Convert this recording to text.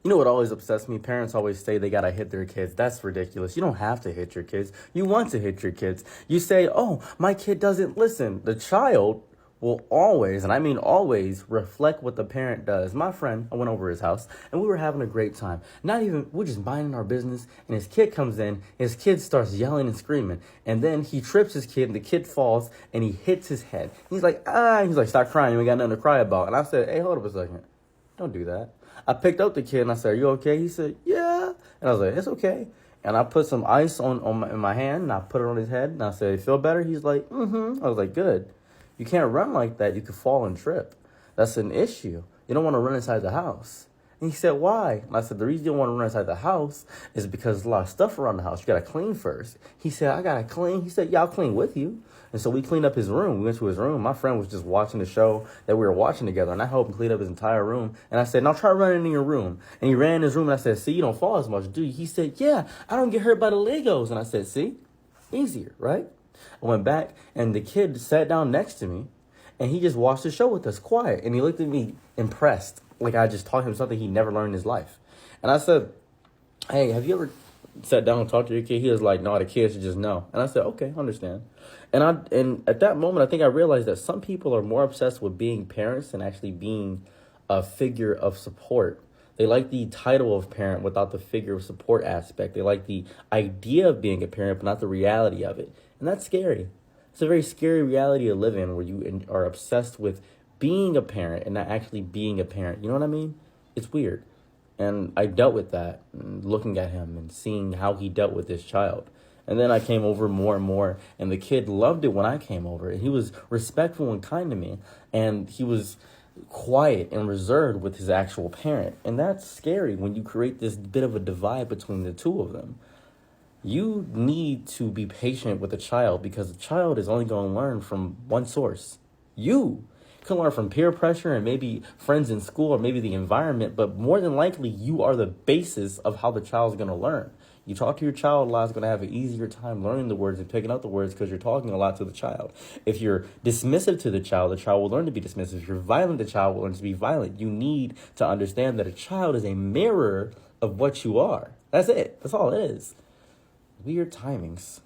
You know what always upsets me? Parents always say they gotta hit their kids. That's ridiculous. You don't have to hit your kids. You want to hit your kids. You say, oh, my kid doesn't listen. The child will always, and I mean always, reflect what the parent does. My friend, I went over his house and we were having a great time. We're just minding our business, and his kid comes in, his kid starts yelling and screaming, and then he trips his kid and the kid falls and he hits his head. He's like, he's like, stop crying, we got nothing to cry about. And I said, hey, hold up a second. Don't do that. I picked up the kid and I said, are you okay? He said, yeah. And I was like, it's okay. And I put some ice in my hand and I put it on his head and I said, you feel better? He's like, mm-hmm. I was like, good. You can't run like that. You could fall and trip. That's an issue. You don't want to run inside the house. And he said, why? And I said, the reason you don't want to run inside the house is because there's a lot of stuff around the house. You got to clean first. He said, I got to clean. He said, yeah, I'll clean with you. And so we cleaned up his room. We went to his room. My friend was just watching the show that we were watching together. And I helped him clean up his entire room. And I said, now try running in your room. And he ran in his room. And I said, see, you don't fall as much, do you? He said, yeah, I don't get hurt by the Legos. And I said, see, easier, right? I went back and the kid sat down next to me. And he just watched the show with us, quiet. And he looked at me impressed, like I just taught him something he never learned in his life. And I said, hey, have you ever sat down and talked to your kid? He was like, no, the kid should just know. And I said, okay, I understand. And at that moment, I think I realized that some people are more obsessed with being parents than actually being a figure of support. They like the title of parent without the figure of support aspect. They like the idea of being a parent, but not the reality of it. And that's scary. It's a very scary reality to live in where you are obsessed with being a parent and not actually being a parent. You know what I mean? It's weird. And I dealt with that, looking at him and seeing how he dealt with this child. And then I came over more and more, and the kid loved it when I came over. He was respectful and kind to me, and he was quiet and reserved with his actual parent. And that's scary when you create this bit of a divide between the two of them. You need to be patient with a child because the child is only going to learn from one source. You can learn from peer pressure and maybe friends in school or maybe the environment, but more than likely you are the basis of how the child's going to learn. You talk to your child a lot, is going to have an easier time learning the words and picking up the words because you're talking a lot to the child. If you're dismissive to the child will learn to be dismissive. If you're violent, the child will learn to be violent. You need to understand that a child is a mirror of what you are. That's it. That's all it is. Weird timings.